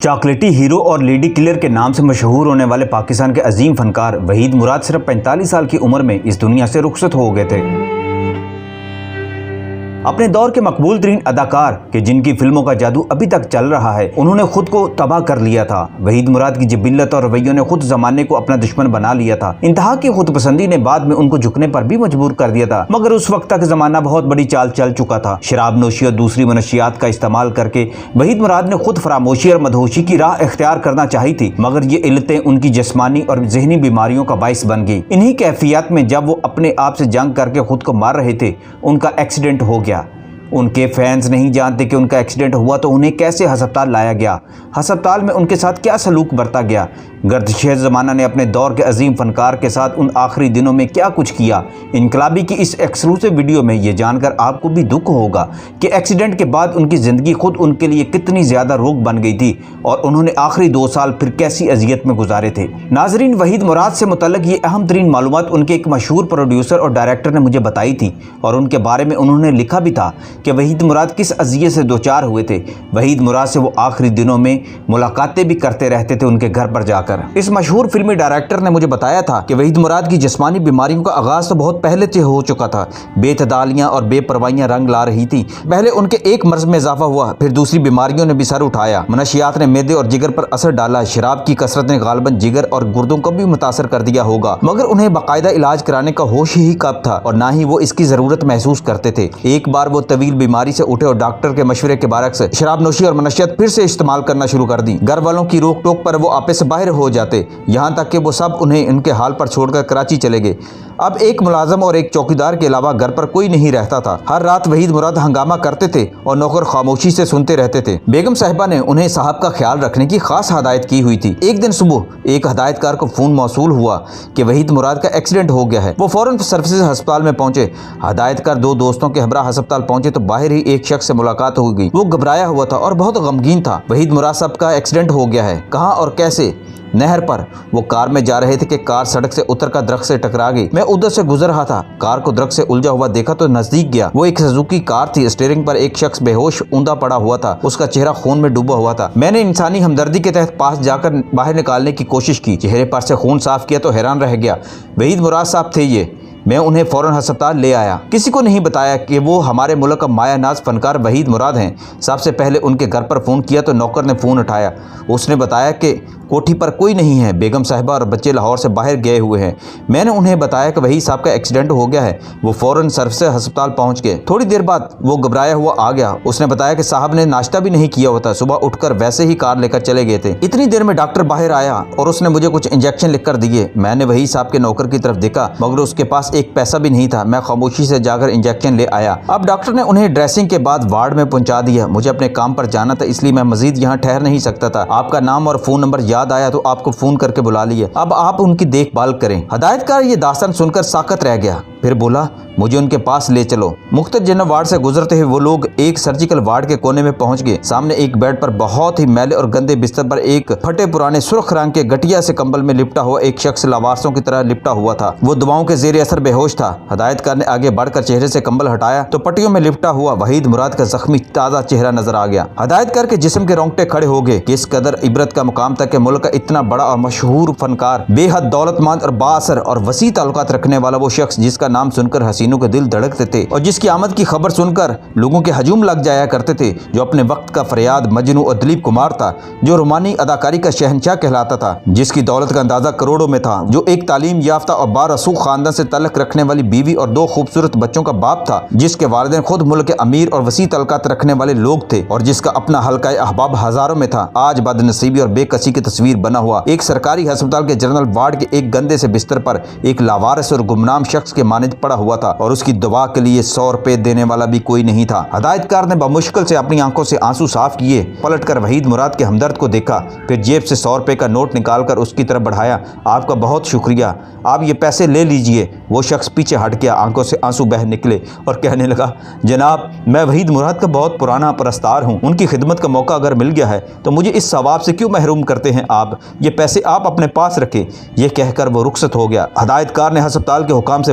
Chocolatey hero اور lady colour کے نام سے مشہور ہونے والے پاکستان کے عظیم فنکار وحید مراد صرف 45 سال کی عمر میں اس دنیا سے رخصت ہو گئے تھے۔ اپنے دور کے مقبول ترین اداکار کہ جن کی فلموں کا جادو ابھی تک چل رہا ہے، انہوں نے خود کو تباہ کر لیا تھا۔ وحید مراد کی جبلت اور رویوں نے خود زمانے کو اپنا دشمن بنا لیا تھا۔ انتہا کی خود پسندی نے بعد میں ان کو جھکنے پر بھی مجبور کر دیا تھا، مگر اس وقت تک زمانہ بہت بڑی چال چل چکا تھا۔ شراب نوشی اور دوسری منشیات کا استعمال کر کے وحید مراد نے خود فراموشی اور مدہوشی کی راہ اختیار کرنا چاہی تھی، مگر یہ علتیں ان کی جسمانی اور ذہنی بیماریوں کا باعث بن گئی۔ انہی کیفیات میں جب وہ اپنے آپ سے جنگ کر کے خود کو مار رہے تھے، ان کا ایکسیڈنٹ ہو گیا۔ ان کے فینس نہیں جانتے کہ ان کا ایکسیڈنٹ ہوا تو انہیں کیسے ہسپتال لایا گیا، ہسپتال میں ان کے ساتھ کیا سلوک برتا گیا۔ گردشِ زمانہ نے اپنے دور کے عظیم فنکار کے ساتھ ان آخری دنوں میں کیا کچھ کیا۔ انقلابی کی اس ایکسکلوسیو ویڈیو میں یہ جان کر آپ کو بھی دکھ ہوگا کہ ایکسیڈنٹ کے بعد ان کی زندگی خود ان کے لیے کتنی زیادہ روک بن گئی تھی اور انہوں نے آخری 2 سال پھر کیسی اذیت میں گزارے تھے۔ ناظرین، وحید مراد سے متعلق یہ اہم ترین معلومات ان کے ایک مشہور پروڈیوسر اور ڈائریکٹر نے مجھے بتائی تھی، اور ان کے بارے میں انہوں نے لکھا بھی تھا کہ وحید مراد کس اذیت سے دوچار ہوئے تھے۔ وحید مراد سے وہ آخری دنوں میں ملاقاتیں بھی کرتے رہتے تھے ان کے گھر پر جا کر۔ اس مشہور فلمی ڈائریکٹر نے مجھے بتایا تھا کہ وحید مراد کی جسمانی بیماریوں کا آغاز تو بہت پہلے سے ہو چکا تھا۔ بے اعتدالیاں اور بے پروائیاں رنگ لا رہی تھیں۔ پہلے ان کے ایک مرض میں اضافہ ہوا، پھر دوسری بیماریوں نے بھی سر اٹھایا۔ منشیات نے معدے اور جگر پر اثر ڈالا۔ شراب کی کثرت نے غالباً جگر اور گردوں کو بھی متاثر کر دیا ہوگا، مگر انہیں باقاعدہ علاج کرانے کا ہوش ہی کب تھا، اور نہ ہی وہ اس کی ضرورت محسوس کرتے تھے۔ ایک بار وہ طویل بیماری سے اٹھے اور ڈاکٹر کے مشورے کے برعکس شراب نوشی اور منشیات پھر سے استعمال کرنا شروع کر دی۔ گھر والوں کی روک ٹوک پر وہ آپے سے باہر ہو جاتے، یہاں تک کہ وہ سب انہیں ان کے حال پر چھوڑ کر کراچی چلے گئے۔ اب ایک ملازم اور ایک چوکیدار کے علاوہ گھر پر کوئی نہیں رہتا تھا۔ ہر رات وحید مراد ہنگامہ کرتے تھے اور نوکر خاموشی سے سنتے رہتے تھے۔ بیگم صاحبہ نے انہیں صاحب کا خیال رکھنے کی خاص ہدایت کی ہوئی تھی۔ ایک دن صبح ایک ہدایت کار کو فون موصول ہوا کہ وحید مراد کا ایکسیڈنٹ ہو گیا ہے۔ وہ فوراً سروسز ہسپتال میں پہنچے۔ ہدایت کار 2 دوستوں کے ہمراہ ہسپتال پہنچے تو باہر ہی ایک شخص سے ملاقات ہو گئی۔ وہ گھبرایا ہوا تھا اور بہت غمگین تھا۔ وحید مراد صاحب کا ایکسیڈنٹ ہو گیا ہے۔ کہاں اور کیسے؟ نہر پر۔ وہ کار میں جا رہے تھے کہ کار سڑک سے اتر کر درخت سے ٹکرا گئی۔ میں ادھر سے گزر رہا تھا، کار کو درخت سے الجھا ہوا دیکھا تو نزدیک گیا۔ وہ ایک سزوکی کار تھی۔ اسٹیئرنگ پر ایک شخص بے ہوش اوندا پڑا ہوا تھا، اس کا چہرہ خون میں ڈوبا ہوا تھا۔ میں نے انسانی ہمدردی کے تحت پاس جا کر باہر نکالنے کی کوشش کی، چہرے پر سے خون صاف کیا تو حیران رہ گیا۔ وحید مراد صاحب تھے یہ۔ میں انہیں فوراً ہسپتال لے آیا۔ کسی کو نہیں بتایا کہ وہ ہمارے ملک کا مایہ ناز فنکار وحید مراد ہیں۔ سب سے پہلے ان کے گھر پر فون کیا تو نوکر نے فون اٹھایا۔ اس نے بتایا کہ کوٹھی پر کوئی نہیں ہے، بیگم صاحبہ اور بچے لاہور سے باہر گئے ہوئے ہیں۔ میں نے انہیں بتایا کہ وحید صاحب کا ایکسیڈنٹ ہو گیا ہے۔ وہ فوراً سروسز ہسپتال پہنچ گئے۔ تھوڑی دیر بعد وہ گھبرایا ہوا آ گیا۔ اس نے بتایا کہ صاحب نے ناشتہ بھی نہیں کیا ہوتا، صبح اٹھ کر ویسے ہی کار لے کر چلے گئے تھے۔ اتنی دیر میں ڈاکٹر باہر آیا اور اس نے مجھے کچھ انجیکشن لکھ کر دیے۔ میں نے وحید صاحب کے نوکر کی طرف دیکھا، مگر اس کے پاس ایک پیسہ بھی نہیں تھا۔ میں خاموشی سے جا کر انجیکشن لے آیا۔ اب ڈاکٹر نے انہیں ڈریسنگ کے بعد وارڈ میں پہنچا دیا۔ مجھے اپنے کام پر جانا تھا، اس لیے میں مزید یہاں ٹھہر نہیں سکتا تھا۔ آپ کا نام اور فون نمبر یاد آیا تو آپ کو فون کر کے بلا لیے۔ اب آپ ان کی دیکھ بھال کریں۔ ہدایت کار یہ داستان سن کر ساکت رہ گیا، پھر بولا مجھے ان کے پاس لے چلو۔ مختلف جنرل وارڈ سے گزرتے ہوئے وہ لوگ ایک سرجیکل وارڈ کے کونے میں پہنچ گئے۔ سامنے ایک بیڈ پر بہت ہی میلے اور گندے بستر پر ایک پھٹے پرانے سرخ رنگ کے گٹیا سے کمبل میں لپٹا ہوا ایک شخص لاوارسوں کی طرح لپٹا ہوا تھا۔ وہ دواؤں کے زیر اثر بے ہوش تھا۔ ہدایت کار نے آگے بڑھ کر چہرے سے کمبل ہٹایا تو پٹیوں میں لپٹا ہوا وحید مراد کا زخمی تازہ چہرہ نظر آ گیا۔ ہدایت کار کے جسم کے رونگٹے کھڑے ہو گئے۔ کس قدر عبرت کا مقام تھا کہ ملک کا اتنا بڑا اور مشہور فنکار، بے حد دولت مند اور با اثر اور وسیع تعلقات رکھنے والا وہ شخص جس کا نام سن کر حسینوں کے دل دھڑکتے تھے اور جس کی آمد کی خبر سن کر لوگوں کے ہجوم لگ جایا کرتے تھے، جو اپنے وقت کا فریاد مجنوں اور دلیپ کمار تھا، جو رومانی اداکاری کا شہنشاہ کہلاتا تھا، جس کی دولت کا اندازہ کروڑوں میں تھا، جو ایک تعلیم یافتہ اور بارسوخ خاندان سے تعلق رکھنے والی بیوی اور 2 خوبصورت بچوں کا باپ تھا، جس کے والدین خود ملک کے امیر اور وسیع تعلقات رکھنے والے لوگ تھے اور جس کا اپنا حلقہ احباب ہزاروں میں تھا، آج بد نصیبی اور بے کسی کی تصویر بنا ہوا ایک سرکاری ہسپتال کے جنرل وارڈ کے ایک گندے سے بستر پر ایک لاوارث اور گمنام شخص کے مانند پڑا ہوا تھا، اور اس کی دوا کے لیے 100 روپے دینے والا بھی کوئی نہیں تھا۔ ہدایت کار نے بمشکل سے اپنی آنکھوں سے آنسو صاف کیے، پلٹ کر وحید مراد کے ہمدرد کو دیکھا، پھر جیب سے 100 روپے کا نوٹ نکال کر اس کی طرف بڑھایا۔ آپ کا بہت شکریہ، آپ یہ پیسے لے لیجئے۔ وہ شخص پیچھے ہٹ گیا، آنکھوں سے آنسو بہہ نکلے اور کہنے لگا، جناب میں وحید مراد کا بہت پرانا پرستار ہوں، ان کی خدمت کا موقع اگر مل گیا ہے تو مجھے اس ثواب سے کیوں محروم کرتے ہیں آپ؟ یہ پیسے آپ اپنے پاس رکھیں۔ یہ کہہ کر وہ رخصت ہو گیا۔ ہدایت کار نے ہسپتال کے حکام سے